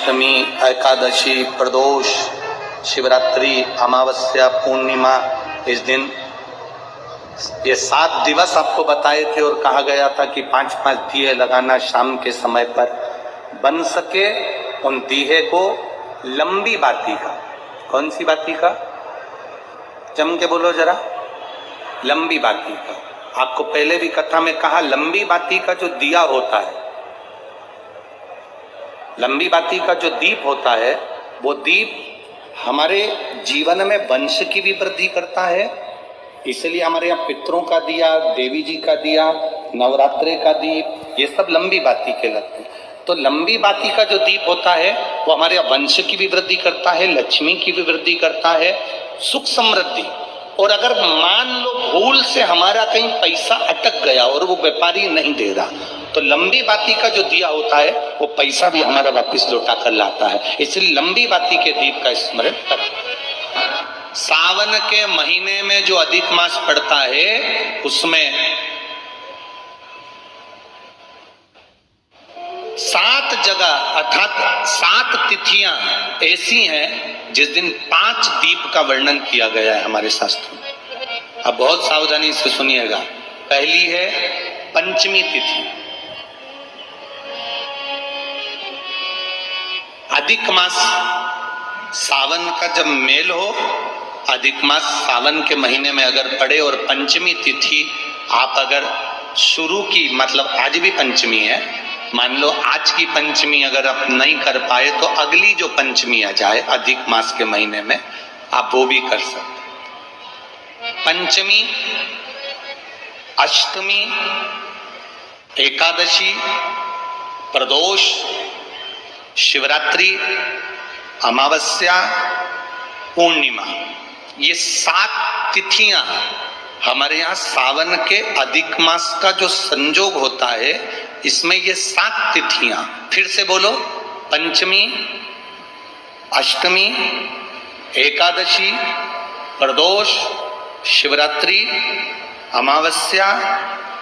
अष्टमी, एकादशी, प्रदोष, शिवरात्रि, अमावस्या, पूर्णिमा, इस दिन ये 7 दिवस आपको बताए थे और कहा गया था कि 5-5 दिए लगाना शाम के समय पर। बन सके उन दिए को लंबी बाती का। कौन सी बाती का? जम के बोलो जरा। लंबी बाती का। आपको पहले भी कथा में कहा, लंबी बाती का जो दिया होता है, लंबी बाती का जो दीप होता है, वो दीप हमारे जीवन में वंश की भी वृद्धि करता है। इसलिए हमारे यहाँ पितरों का दिया, देवी जी का दिया, नवरात्रे का दीप, ये सब लंबी बाती के लगते हैं। तो लंबी बाती का जो दीप होता है वो हमारे वंश की भी वृद्धि करता है, लक्ष्मी की भी वृद्धि करता है, सुख समृद्धि। और अगर मान लो भूल से हमारा कहीं पैसा अटक गया और वो व्यापारी नहीं दे रहा, तो लंबी बाती का जो दिया होता है वो पैसा भी हमारा वापस लौटा कर लाता है। इसलिए लंबी बाती के दीप का स्मरण करें। सावन के महीने में जो अधिक मास पड़ता है उसमें 7 जगह अर्थात 7 तिथियां ऐसी हैं जिस दिन 5 दीप का वर्णन किया गया है हमारे शास्त्रों में। अब बहुत सावधानी से सुनिएगा। पहली है पंचमी तिथि। अधिक मास सावन का जब मेल हो, अधिक मास सावन के महीने में अगर पड़े और पंचमी तिथि आप अगर शुरू की, मतलब आज भी पंचमी है, मान लो आज की पंचमी अगर आप नहीं कर पाए तो अगली जो पंचमी आ जाए अधिक मास के महीने में आप वो भी कर सकते। पंचमी, अष्टमी, एकादशी, प्रदोष, शिवरात्रि, अमावस्या, पूर्णिमा, ये 7 तिथियां हमारे यहाँ सावन के अधिक मास का जो संजोग होता है, इसमें ये 7 तिथियां, फिर से बोलो, पंचमी, अष्टमी, एकादशी, प्रदोष, शिवरात्रि, अमावस्या,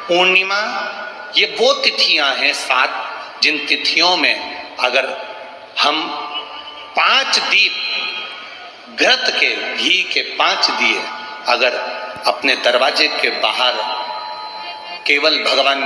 पूर्णिमा, ये वो तिथियां हैं 7 जिन तिथियों में अगर हम 5 दीप घृत के, घी के 5 दिए अगर अपने दरवाजे के बाहर केवल भगवान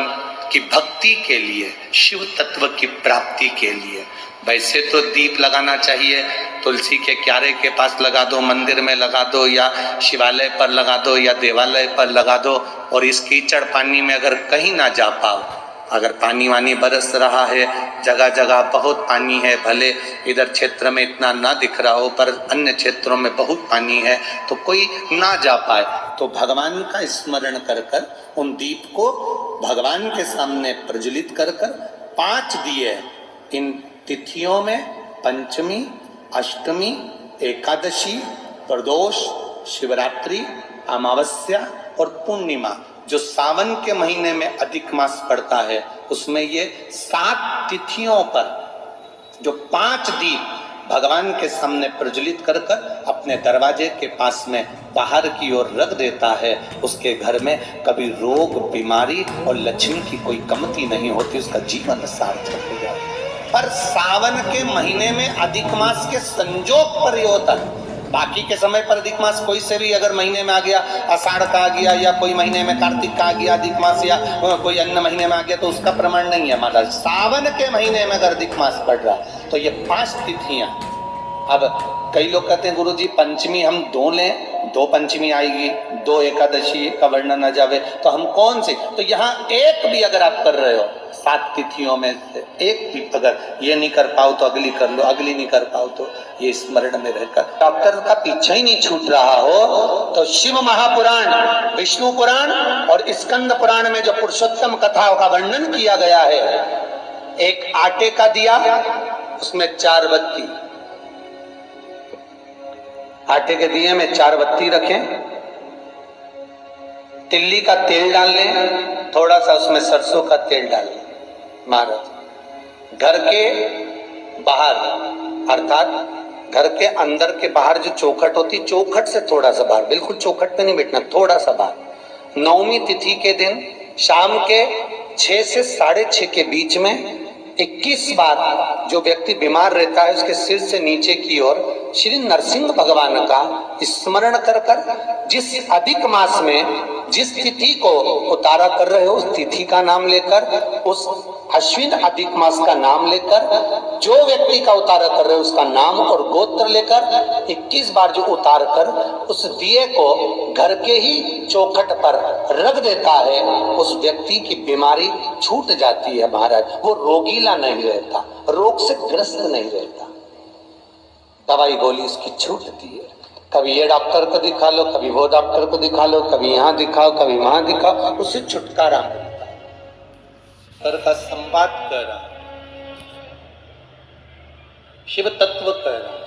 की भक्ति के लिए, शिव तत्व की प्राप्ति के लिए, वैसे तो दीप लगाना चाहिए, तुलसी के क्यारे के पास लगा दो, मंदिर में लगा दो, या शिवालय पर लगा दो, या देवालय पर लगा दो। और इस कीचड़ पानी में अगर कहीं ना जा पाओ, अगर पानी वानी बरस रहा है, जगह जगह बहुत पानी है, भले इधर क्षेत्र में इतना ना दिख रहा हो पर अन्य क्षेत्रों में बहुत पानी है, तो कोई ना जा पाए तो भगवान का स्मरण कर कर उन दीप को भगवान के सामने प्रज्वलित कर कर 5 दिए इन तिथियों में, पंचमी, अष्टमी, एकादशी, प्रदोष, शिवरात्रि, अमावस्या और पूर्णिमा, जो सावन के महीने में अधिक मास पड़ता है, उसमें ये 7 तिथियों पर जो 5 दीप भगवान के सामने प्रज्वलित कर कर अपने दरवाजे के पास में बाहर की ओर रख देता है, उसके घर में कभी रोग, बीमारी और लक्ष्मी की कोई कमती नहीं होती, उसका जीवन सार्थक हो जाता है। पर सावन के महीने में अधिक मास के संजोग पर होता है। बाकी के समय पर अधिक मास कोई से भी अगर महीने में आ गया, आषाढ़ का आ गया, या कोई महीने में कार्तिक का आ गया अधिक मास, या कोई अन्य महीने में आ गया, तो उसका प्रमाण नहीं है महाराज। सावन के महीने में अगर अधिक मास पड़ रहा तो ये 5 तिथियां। अब कई लोग कहते हैं गुरुजी पंचमी हम 2 लें, 2 पंचमी आएगी, 2 एकादशी का वर्णन आ जावे, तो हम कौन से? तो यहाँ एक भी अगर आप कर रहे हो 7 तिथियों में से एक भी अगर ये नहीं कर पाओ तो अगली कर लो, अगली नहीं कर पाओ तो ये स्मरण में रहकर डॉक्टर का पीछा ही नहीं छूट रहा हो, तो शिव महापुराण, विष्णु पुराण और स्कंद पुराण में जो पुरुषोत्तम कथाओं का वर्णन किया गया है, एक आटे का दिया, उसमें 4 बत्ती, आटे के दिए में 4 बत्ती रखें, तिल्ली का तेल डाल लें, थोड़ा सा उसमें सरसों का तेल डाल लें। महाराज घर के बाहर अर्थात घर के अंदर के बाहर जो चौखट होती, चौखट से थोड़ा सा बाहर, बिल्कुल चौखट पे नहीं बैठना, थोड़ा सा बाहर, 9वीं तिथि के दिन शाम के 6 से 6:30 के बीच में 21 बार जो व्यक्ति बीमार रहता है उसके सिर से नीचे की ओर श्री नरसिंह भगवान का स्मरण कर कर जिस अधिक मास में जिस तिथि को उतारा कर रहे हो उस तिथि का नाम लेकर, उस अश्विन अधिक मास का नाम लेकर, जो व्यक्ति का उतारा कर रहे हो उसका नाम और गोत्र लेकर 21 बार जो उतार कर उस दिए को घर के ही चौखट पर रख देता है, उस व्यक्ति की बीमारी छूट जाती है महाराज। वो रोगीला नहीं रहता, रोग से ग्रस्त नहीं रहता, दवाई गोली उसकी छूटती है। कभी ये डॉक्टर को दिखा लो, कभी वो डॉक्टर को दिखा लो, कभी यहाँ दिखाओ, कभी वहां दिखाओ, उससे छुटकारा मिलता है। सर का संवाद कर रहा है, शिव तत्व कर रहा है।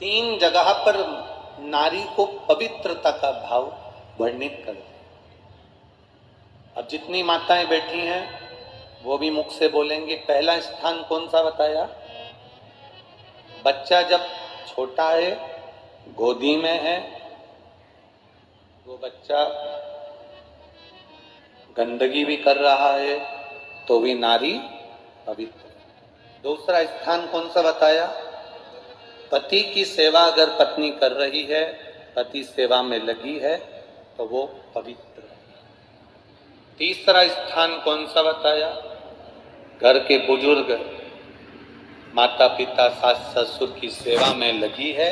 3 जगह पर नारी को पवित्रता का भाव वर्णित कर रहे। अब जितनी माताएं बैठी हैं वो भी मुख से बोलेंगे। पहला स्थान कौन सा बताया? बच्चा जब छोटा है, गोदी में है, वो बच्चा गंदगी भी कर रहा है तो भी नारी पवित्र। दूसरा स्थान कौन सा बताया? पति की सेवा अगर पत्नी कर रही है, पति सेवा में लगी है तो वो पवित्र है। तीसरा स्थान कौन सा बताया? घर के बुजुर्ग माता पिता सास ससुर की सेवा में लगी है